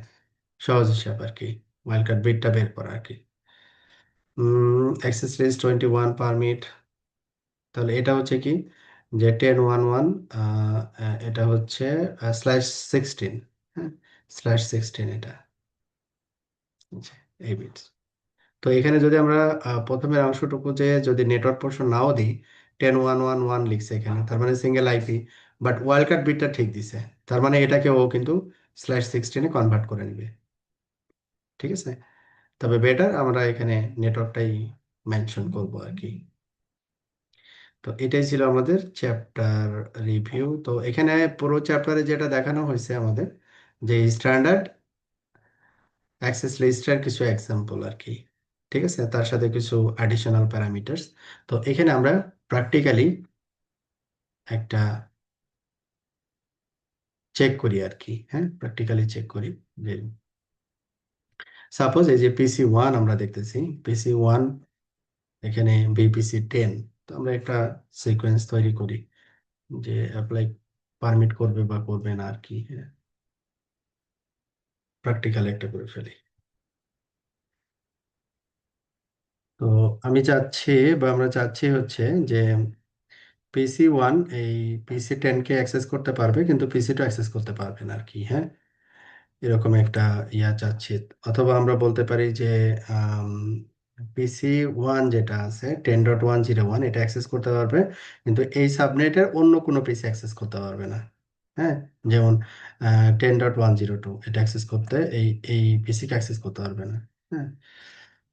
Speaker 1: সহজ হিসাব আর কি, ওয়াইল্ড কার্ড বিটটা বের করা আর কি। অ্যাক্সেস লিস্ট 21 পারমিট, তাহলে এটা হচ্ছে কি যে 10.11, এটা হচ্ছে /16, হ্যাঁ, /16 এটা, আচ্ছা, এই বিটস। তো এখানে যদি আমরা প্রথমের অংশটুকু যে যদি নেটওয়ার্ক পোর্শন নাও দিই, 10.1.1.1 লিখছে এখানে, তার মানে single IP, but wildcard বিটটা ঠিক দিছে, তার মানে এটাকে ও কিন্তু /16-এ কনভার্ট করে নিবে। ঠিক আছে, তবে বেটার আমরা এখানে নেটওয়ার্কটাই মেনশন করব আর কি। তো এটাই ছিল আমাদের চ্যাপ্টার রিভিউ। তো এখানে পুরো চ্যাপ্টারে যেটা দেখানো হয়েছে আমাদের, যে স্ট্যান্ডার্ড অ্যাক্সেস লিস্টের কিছু এক্সাম্পল আর কি। ঠিক আছে, তার সাথে কিছু অ্যাডিশনাল প্যারামিটারস। তো এখানে আমরা প্র্যাকটিক্যালি একটা চেক করি আর কি। হ্যাঁ, প্র্যাকটিক্যালি চেক করি যে সাপোজ এই যে PC1 আমরা দেখতেছি, PC1 এখানে BPC10, তো আমরা একটা সিকোয়েন্স তৈরি করি যে অ্যাপ্লাই পারমিট করবে বা করবে না আর কি। হ্যাঁ, প্র্যাকটিক্যাল একটা করে ফেলি। তো আমি চাচ্ছি বা আমরা চাচ্ছি হচ্ছে যে PC1 এই PC10 কে অ্যাক্সেস করতে পারবে কিন্তু PC2 অ্যাক্সেস করতে পারবে না আর কি। হ্যাঁ, এরকম একটা ইয়া চাচ্ছি। অথবা আমরা বলতে পারি যে PC1 যেটা আছে 10.101 এটা অ্যাক্সেস করতে পারবে, কিন্তু এই সাবনেটের অন্য কোনো পিসি অ্যাক্সেস করতে পারবে না। হ্যাঁ, যেমন 10.102 এটা অ্যাক্সেস করতে এই এই পিসিকে অ্যাক্সেস করতে পারবে না। হ্যাঁ,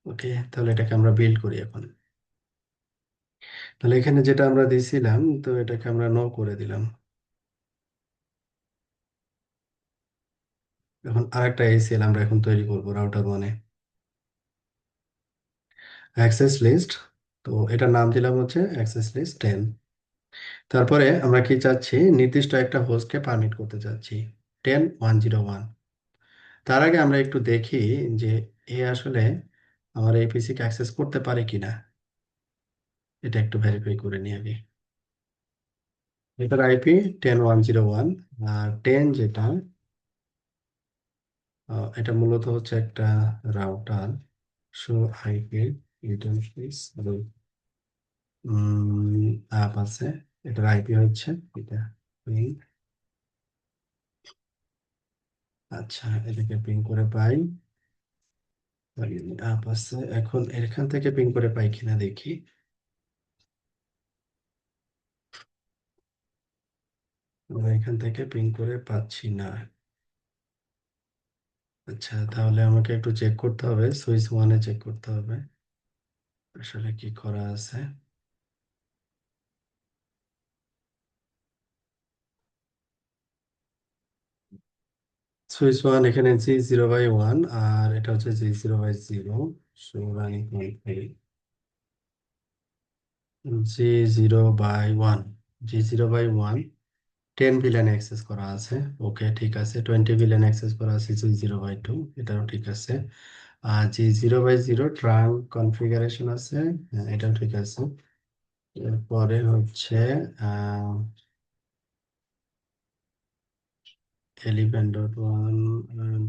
Speaker 1: ওকে, তাহলে এটাকে আমরা বিল্ড করি এখন। তাহলে এখানে যেটা আমরা দিয়েছিলাম, তো এটাকে আমরা নো করে দিলাম। এখন আরেকটা এসিএল আমরা এখন তৈরি করব রাউটার মানে অ্যাক্সেস লিস্ট। তো এটার নাম দিলাম হচ্ছে অ্যাক্সেস লিস্ট 10। তারপরে আমরা কি চাচ্ছি, নির্দিষ্ট একটা হোস্টকে পারমিট করতে চাচ্ছি 10.1.0.1। তার আগে আমরা একটু দেখি যে এ আসলে আমার এই পিসিকে অ্যাক্সেস করতে পারে কিনা, এটা একটু ভেরিফাই করে নিই আগে। এটার আইপি 10.1.0.1, আর 10 যেটা এটা মূলত হচ্ছে একটা router. So IP interface app আছে, এটার আইপি হচ্ছে এটা পিং। আচ্ছা, এটাকে পিং করে পাই, অ্যাপ আছে। এখন এখান থেকে পিং করে পাই কিনা দেখি। আমরা এখান থেকে পিং করে পাচ্ছি না। আচ্ছা, তাহলে আমাকে একটু চেক করতে হবে, সুইচ ওয়ানে চেক করতে হবে আসলে কি করা আছে। সুইচ ওয়ান এখানে G0/1, আর এটা হচ্ছে G0/0। So running G0/1, G0/1 10 villain access করা আছে। ওকে, ঠিক আছে। 20 ভিলেন অ্যাক্সেস করা আছে G0/2, এটাও ঠিক আছে। আর G0/0 ট্রাঙ্ক কনফিগারেশন আছে, হ্যাঁ, এটাও ঠিক আছে। এরপরে হচ্ছে আহ 11.1,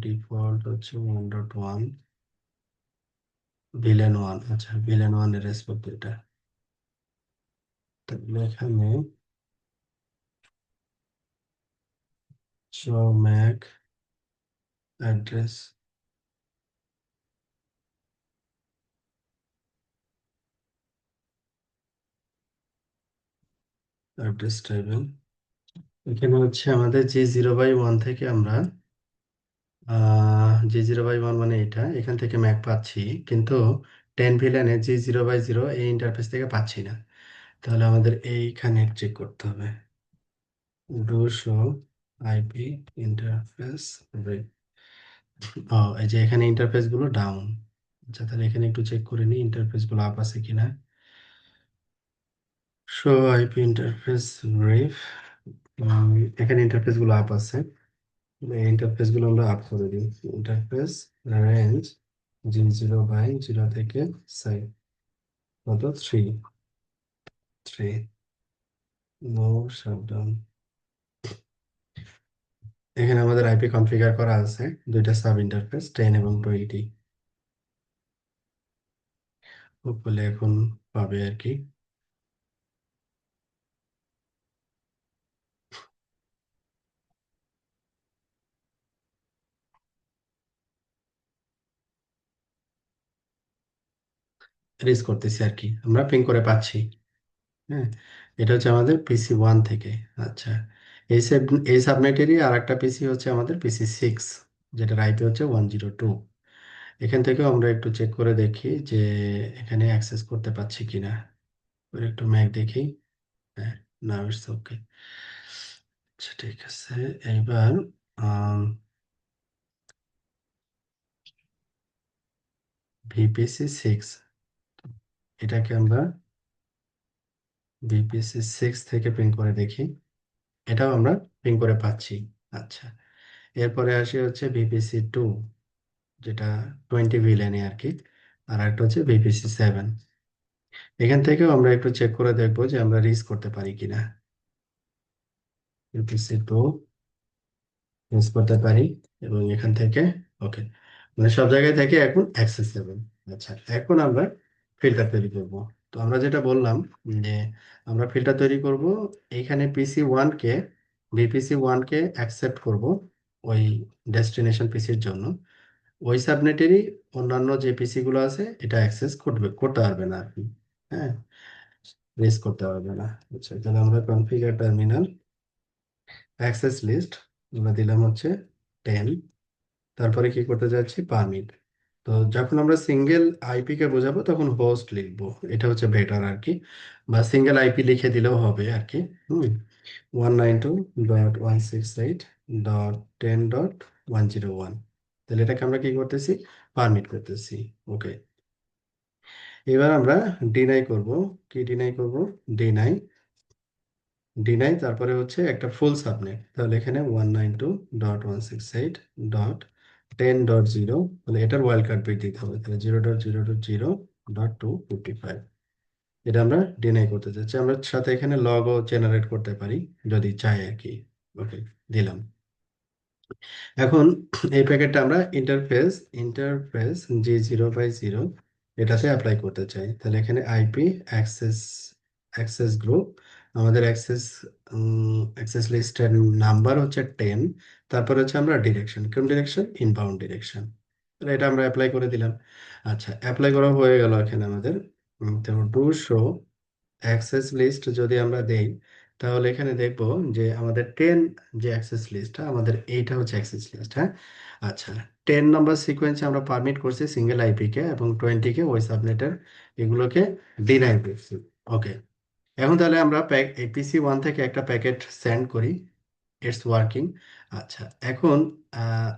Speaker 1: ডিফল্ট হচ্ছে 1.1, ভিলেন 1। আচ্ছা, ভিলেন 1 এর রেসপেক্ট এটা। তাহলে এখানে show Mac address, address table. এখানে হচ্ছে আমাদের G0/1 থেকে আমরা G0/1 মানে এটা, এখান থেকে ম্যাক পাচ্ছি, কিন্তু 10 ভিলেনে G0/0 এই ইন্টারফেস থেকে পাচ্ছি না। তাহলে আমাদের এইখানে চেক করতে হবে, ডু শো আইপি ইন্টারফেস। এই যে এখানে ইন্টারফেস গুলো ডাউন। আচ্ছা, তাহলে এখানে একটু চেক করে নিই ইন্টারফেস গুলো আপ আছে কিনা। শো আইপি ইন্টারফেস ব্রিফ, এখানে ইন্টারফেস গুলো আপ আছে। এই ইন্টারফেস গুলো আমরা আপ করে দিই। ইন্টারফেস রেঞ্জ G0/0 থেকে সাই কত 3 নো শাটডাউন। এখানে আমাদের আইপি কনফিগার করা আছে দুইটা সাব ইন্টারফেস 10 এবং 20। হোপফুলি এখন পাবে আর কি। রিস করতেছি আর কি, আমরা পিং করে পাচ্ছি। হ্যাঁ, এটা হচ্ছে আমাদের পিসি ওয়ান থেকে। আচ্ছা, এই সাব এই সাবনেটেরই আর একটা পিসি হচ্ছে আমাদের পিসি 6, যেটার আইপি হচ্ছে 102। এখান থেকেও আমরা একটু চেক করে দেখি যে এখানে অ্যাক্সেস করতে পারছি কিনা। ওর একটু ম্যাক দেখি। হ্যাঁ, না, ইটস ওকে। আচ্ছা, ঠিক আছে। এইবার VPC 6, এটাকে আমরা VPC 6 থেকে পিং করে দেখি। এটাও আমরা পিং করে পাচ্ছি। আচ্ছা, এরপরে আসি হচ্ছে VPC 2, যেটা 20 ভিলেনে আর কি। আর একটা হচ্ছে VPC 7। এখান থেকেও আমরা একটু চেক করে দেখবো যে আমরা রিচ করতে পারি কিনা। VPC 2 রিচ করতে পারি, এবং এখান থেকে ওকে, মানে সব জায়গায় থেকে এখন অ্যাক্সেসেবল। আচ্ছা, এখন আমরা ফিল্টার তৈরি করব। তো আমরা যেটা বললাম যে আমরা ফিল্টার তৈরি করব, এইখানে PC 1 কে, VPC 1 কে অ্যাকসেপ্ট করব ওই ডেস্টিনেশন পিসির জন্য। ওই সাবনেটেরই অন্যান্য যে পিসি গুলো আছে এটা অ্যাক্সেস করতে পারবে না আর কি। হ্যাঁ, রেজ করতে পারবে না। আচ্ছা, তাহলে আমরা কনফিগার টার্মিনাল অ্যাক্সেস লিস্ট আমরা দিলাম হচ্ছে 10। তারপরে কি করতে যাচ্ছি, পারমিট। তো যখন আমরা সিঙ্গেল আইপি কে বোঝাবো তখন হোস্ট লিখবো, এটা হচ্ছে বেটার আর কি। বা সিঙ্গেল আইপি লিখে দিলেও হবে আর কি। 192.168.10. 101। তাহলে এটাকে আমরা কি করতেছি, পারমিট করতেছি। ওকে, এবার আমরা ডিনাই করব। কি ডিনাই করব? ডিনাই, ডিনাই তারপরে হচ্ছে একটা ফুল সাবনেট। তাহলে এখানে 192.168.10.0, তাহলে এটার ওয়াইল্ড কার্ড বিট দিতে হবে। তাহলে 0.0.0.255, এটা আমরা ডিনাই করতে চাচ্ছি। আমরা সাথে এখানে লগও জেনারেট করতে পারি যদি চাই আর কি। ওকে, দিলাম। এখন এই প্যাকেটটা আমরা ইন্টারফেস ইন্টারফেস G0/0 এটাতে অ্যাপ্লাই করতে চাই। তাহলে এখানে আইপি অ্যাক্সেস অ্যাক্সেস গ্রুপ, আমাদের অ্যাক্সেস লিস্টের নাম্বার হচ্ছে 10, তারপর হচ্ছে আমরা ডিরেকশন, কোন ডিরেকশন? Inbound direction. তাহলে এটা আমরা অ্যাপ্লাই করে দিলাম। আচ্ছা, অ্যাপ্লাই করা হয়ে গেল এখানে আমাদের। তো ডু শো অ্যাক্সেস লিস্ট যদি আমরা দেই, তাহলে এখানে দেখব যে আমাদের 10 যে অ্যাক্সেস লিস্টটা, আমাদের এইটা হচ্ছে অ্যাক্সেস লিস্ট। হ্যাঁ, আচ্ছা, 10 নাম্বার সিকোয়েন্সে আমরা পারমিট করছি সিঙ্গেল আইপি কে, এবং 20 কে ওই সাবনেটের এগুলোকে ডিনাই করছি। ওকে, এখন তাহলে আমরা এই পিসি ওয়ান থেকে একটা প্যাকেট সেন্ড করি, ইটস ওয়ার্কিং। আচ্ছা, এখন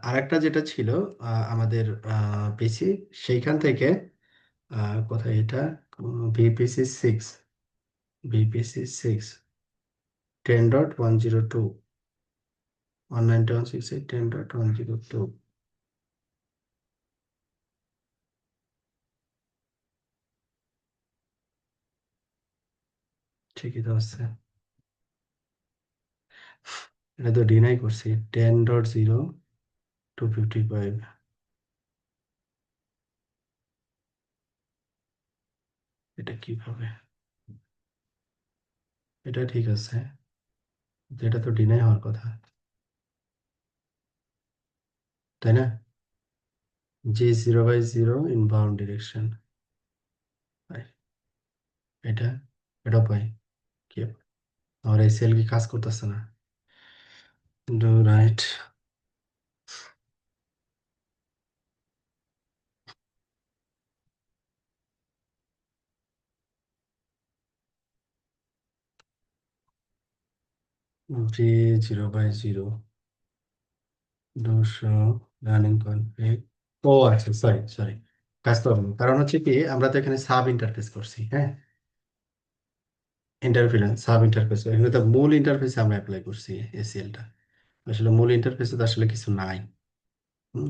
Speaker 1: আরেকটা যেটা ছিল আমাদের পিসি, সেইখান থেকে কোথায় এটা, ভিপিসি 6, VPC 6 10.102, 192.168 10.102, ঠিকই তো আছে। এটা তো ডিনাই করছি, 10.0.255। এটা কিভাবে? এটা ঠিক আছে, এটা তো ডিনাই হওয়ার কথা, তাই না? G0/0 ইনবাউন্ড ডিরেকশন, এটা এটা পাই কি? আমার এই সেল কি কাজ করতেছে না? Do write G0/0 200 running config. ও আচ্ছা, সরি সরি, কাজ তো হবে না। কারণ হচ্ছে কি, আমরা তো এখানে সাব ইন্টারফেস করছি। হ্যাঁ, ইন্টারফেস, সাব ইন্টারফেস, এখানে তো মূল ইন্টারফেসে আমরা অ্যাপ্লাই করছি এসিএলটা। আসলে মূল ইন্টারফেসে তো আসলে কিছু নাই। হুম,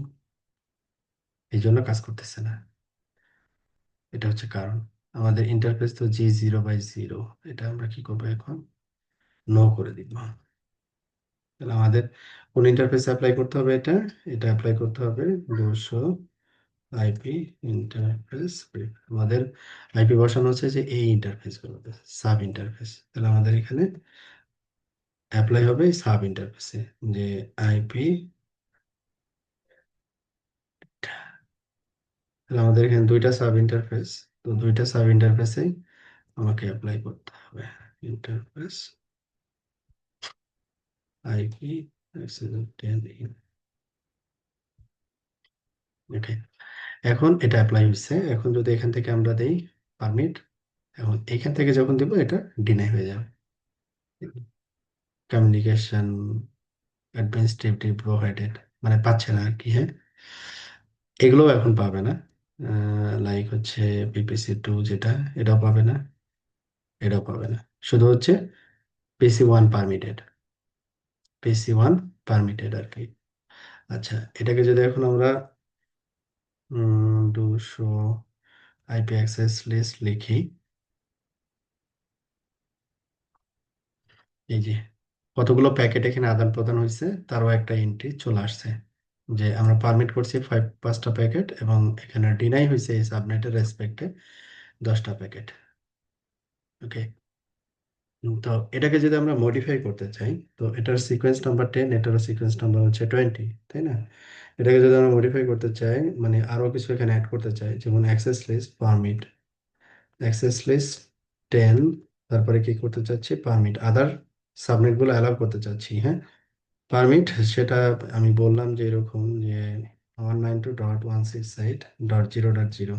Speaker 1: এই জন্য কাজ করতেছে না, এটা হচ্ছে কারণ। আমাদের ইন্টারফেস তো G0/0, এটা আমরা কি করবো এখন? নো করে দিব। তাহলে আমাদের কোন ইন্টারফেস অ্যাপ্লাই করতে হবে? এটা এটা অ্যাপ্লাই করতে হবে 200 আইপি ইন্টারফেস। আমাদের আইপি বসানো হচ্ছে যে এই ইন্টারফেস গুলোতে, সাব ইন্টারফেস। তাহলে আমাদের এখানে অ্যাপ্লাই হবে সাব ইন্টারফেসে, যে আইপি, তাহলে আমাদের এখানে দুইটা সাব ইন্টারফেস, তো দুইটা সাব ইন্টারফেসে আমাকে অ্যাপ্লাই করতে হবে। ইন্টারফেস আইপি, ওকে, এখন এটা অ্যাপ্লাই হচ্ছে। এখন যদি এখান থেকে আমরা দেই পারমিট, এখন এখান থেকে যখন দেবো এটা ডিনাই হয়ে যাবে। কমিউনিকেশন অ্যাডমিনিস্ট্রেটিভ প্রোভাইডেড, মানে পাচ্ছে না আর কি। হ্যাঁ, এগুলো এখন পাবে না। লাইক হচ্ছে পিপিসি 2 যেটা, এটাও পাবে না, এটাও পাবে না। শুধু হচ্ছে পিসি 1 পারমিটেড, পিসি 1 পারমিটেড আর কি। আচ্ছা, এটাকে যদি এখন আমরা 200 আইপি অ্যাক্সেস লিস্ট লিখি, এই যে কতগুলো প্যাকেট এখানে আদান প্রদান হয়েছে তারও একটা এন্ট্রি চলে আসছে, যে আমরা পারমিট করছি 5টা প্যাকেট, এবং এখানে ডিনাই হয়েছে এই সাবনেটের রেসপেক্টে 10টা প্যাকেট। ওকে, তো এটাকে যদি আমরা মডিফাই করতে চাই, তো এটার সিকোয়েন্স নাম্বার 10, এটারও সিকোয়েন্স নাম্বার হচ্ছে 20, তাই না? এটাকে যদি আমরা মডিফাই করতে চাই, মানে আরো কিছু এখানে অ্যাড করতে চাই, যেমন access list permit, access list 10, তারপরে কি করতে চাচ্ছি, পারমিট আদার সাবনেট গুলো অ্যালাউ করতে চাচ্ছি। হ্যাঁ, পারমিট, সেটা আমি বললাম যে এরকম যে 192.168.0.0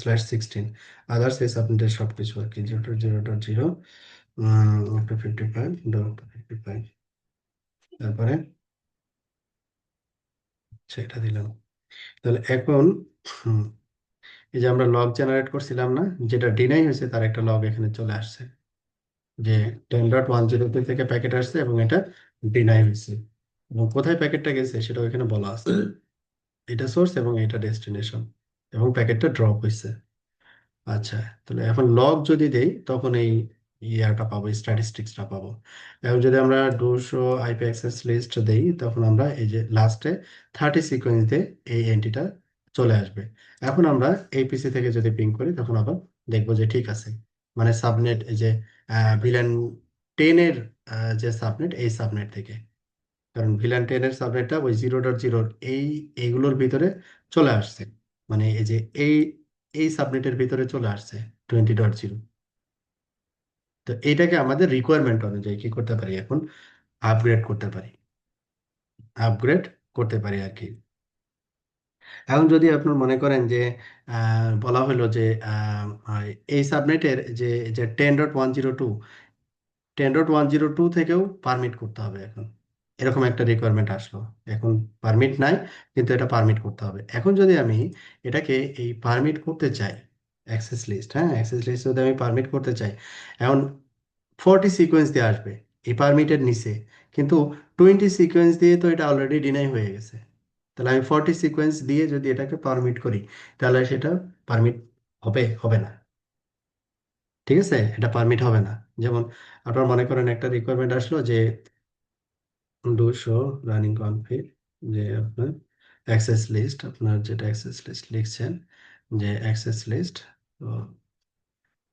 Speaker 1: /16, আদার্স এই সাবনেটের সবকিছু আর কি, 0.0.0 up to 55.55। তারপরে সেটা দিলাম। তাহলে এখন হুম, এই যে আমরা লগ জেনারেট করছিলাম না, যেটা ডিনাই হয়েছে তার একটা লগ এখানে চলে আসছে, যে 10.102 থেকে প্যাকেট আসছে এবং এটা ডিনাই হয়েছে, এবং কোথায় প্যাকেটটা গেছে সেটাও এখানে বলা আছে। এটা সোর্স এবং এটা ডেস্টিনেশন, এবং প্যাকেটটা ড্রপ হয়েছে। আচ্ছা, তাহলে এখন লগ যদি দেই তখন এই ইয়াটা পাবো, স্ট্যাটিস্টিক্সটা পাবো। এখন যদি আমরা 200 আইপি অ্যাক্সেস লিস্ট দেই তখন আমরা এই যে লাস্টে 30 সিকোয়েন্স দিয়ে এই এন্ট্রিটা চলে আসবে। এখন আমরা এই পিসি থেকে যদি পিং করি তখন আবার দেখবো যে ঠিক আছে, মানে সাবনেট এই যে ভিলেন 10-এর যে সাবনেট, এই সাবনেট থেকে, কারণ ভিলান 10-এর সাবনেটটা ওই 0.0 এই এইগুলোর ভিতরে চলে আসছে, মানে এই যে এই সাবনেটের ভিতরে চলে আসছে 20.0। তো এইটাকে আমাদের রিকোয়ারমেন্ট অনুযায়ী কি করতে পারি এখন, আপগ্রেড করতে পারি, আপগ্রেড করতে পারি আর কি। এখন যদি আপনার মনে করেন যে বলা হলো যে এই সাবনেটের যে যে 10.102, 10.102 থেকেও পারমিট করতে হবে এখন, এরকম একটা রিকোয়ারমেন্ট আসলো। এখন পারমিট নাই, কিন্তু এটা পারমিট করতে হবে। এখন যদি আমি এটাকে এই পারমিট করতে চাই, অ্যাক্সেস লিস্ট, হ্যাঁ অ্যাক্সেস লিস্ট যদি আমি পারমিট করতে চাই, এখন 40 সিকোয়েন্স দিয়ে আসবে এই পারমিটের নিচে, কিন্তু 20 সিকোয়েন্স দিয়ে তো এটা অলরেডি ডিনাই হয়ে গেছে। তাহলে আমি 40 সিকোয়েন্স দিয়ে যদি এটাকে পারমিট করি, তাহলে সেটা পারমিট হবে হবে না। ঠিক আছে, এটা পারমিট হবে না। যেমন আপনার মনে করেন একটা রিকোয়ারমেন্ট আসলো যে 200 রানিং কনফিগ, যে আপনার অ্যাক্সেস লিস্ট, আপনার যেটা অ্যাক্সেস লিস্ট লিখছেন, যে অ্যাক্সেস লিস্ট, তো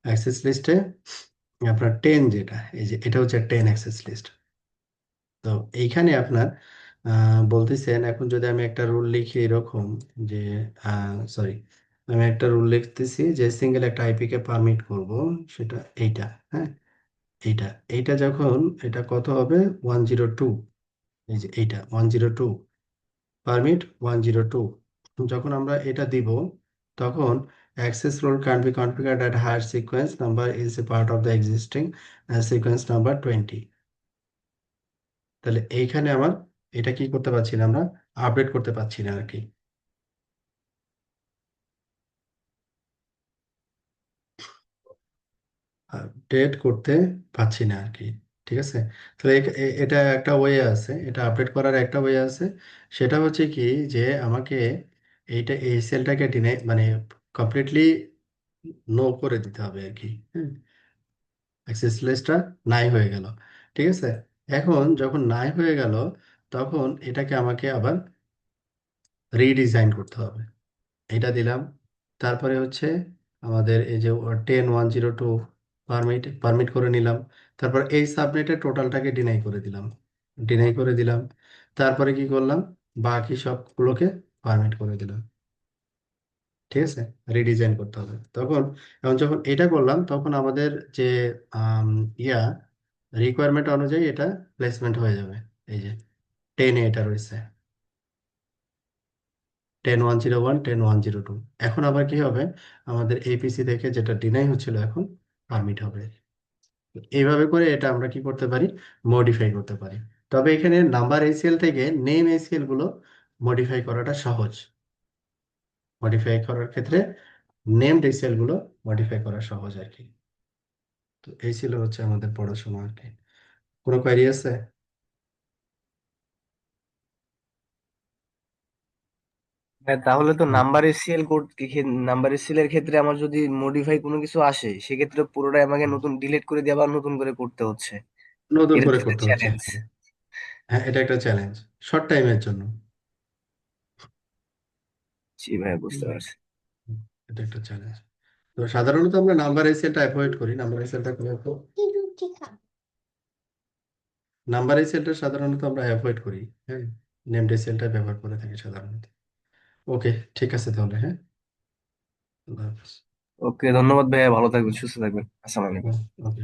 Speaker 1: অ্যাক্সেস লিস্টে আপনার 10, যেটা এই যে এটা হচ্ছে 10 অ্যাক্সেস লিস্ট। তো এইখানে আপনার বলতেছেন, এখন যদি আমি একটা রুল লিখি এরকম, যে সরি, আমি একটা রুল লিখতেছি যে সিঙ্গেল একটা আইপি কে পারমিট করব, সেটা এইটা, হ্যাঁ এইটা, এইটা যখন এটা কত হবে 102, এই যে এইটা 102, পারমিট 102, যখন আমরা এটা দিব তখন access role can be configured at higher sequence number is a part of the existing sequence number 20। তাহলে এইখানে আমার এটা কি করতে পারছি না, আমরা আপডেট করতে পারছি না আর কি, আপডেট করতে পারছি না আর কি। ঠিক আছে, তাহলে এটা একটা ওয়ে আছে, এটা আপডেট করার একটা ওয়ে আছে। সেটা হচ্ছে কি, যে আমাকে এইটা এই সেলটাকে ডিনাই মানে কমপ্লিটলি নো করে দিতে হবে আর কি, হ্যাঁ অ্যাক্সেস লিস্টটা নাই হয়ে গেল। ঠিক আছে, এখন যখন নাই হয়ে গেল তখন এটাকে আমাকে আবার রিডিজাইন করতে হবে। এটা দিলাম, তারপরে হচ্ছে আমাদের এই যে 10.102 পারমিট পারমিট করে নিলাম, তারপর এই সাবনেটের টোটালটাকে ডিনাই করে দিলাম, ডিনাই করে দিলাম, তারপরে কি করলাম, বাকি সবগুলোকে পারমিট করে দিলাম। ঠিক আছে, রিডিজাইন করতে হবে তখন। এখন যখন এটা করলাম তখন আমাদের যে আম, ইয়া রিকোয়ারমেন্ট অনুযায়ী এটা প্লেসমেন্ট হয়ে যাবে। এই যে 10-এ এটা রয়েছে, 10.101, 10.102। এখন আবার কি হবে, আমাদের এপিসি থেকে যেটা ডিনাই হচ্ছিল এখন পারমিট হবে। এইভাবে করে এটা আমরা কি করতে পারি, মডিফাই করতে পারি। তবে এখানে নাম্বার এসিএল থেকে নেম এসিএল গুলো মডিফাই করাটা সহজ, মডিফাই করার ক্ষেত্রে নেমড এসিএল গুলো মডিফাই করা সহজ আর কি। তো এই ছিল হচ্ছে আমাদের পড়াশোনা আর কি। কোনো কোয়েরি আছে?
Speaker 2: হ্যাঁ, তাহলে তো
Speaker 1: হুম,
Speaker 2: number ACL code, number ACL এর ক্ষেত্রে আমার যদি মডিফাই কোনো কিছু আসে সেক্ষেত্রে পুরোটাই আমাকে
Speaker 1: হুম।
Speaker 2: নতুন ডিলিট করে দিয়ে আবার নতুন করে করতে হচ্ছে।
Speaker 1: নতুন
Speaker 2: এটা তো
Speaker 1: করে
Speaker 2: একটা
Speaker 1: করতে হচ্ছে,
Speaker 2: চ্যালেঞ্জ।
Speaker 1: হ্যাঁ। হ্যাঁ, এটা একটা চ্যালেঞ্জ শর্ট টাইমের জন্য।
Speaker 2: জি ভাই, বুঝতে
Speaker 1: হুম,
Speaker 2: পারছি।
Speaker 1: এটা একটা চ্যালেঞ্জ। তো সাধারণত আমরা নাম্বার এসিএলটা অ্যাভয়েড করি, নাম্বার এসিএলটা নাম্বার এসিএলটা সাধারণত আমরা অ্যাভয়েড করি, হ্যাঁ নেমড এসিএলটা ব্যবহার করে থাকি সাধারণত। ওকে, ঠিক আছে তাহলে, হ্যাঁ, আল্লাহ হাফেজ।
Speaker 2: ওকে, ধন্যবাদ ভাইয়া, ভালো থাকবেন, সুস্থ থাকবেন, আসসালামু আলাইকুম।
Speaker 1: হুম, ওকে।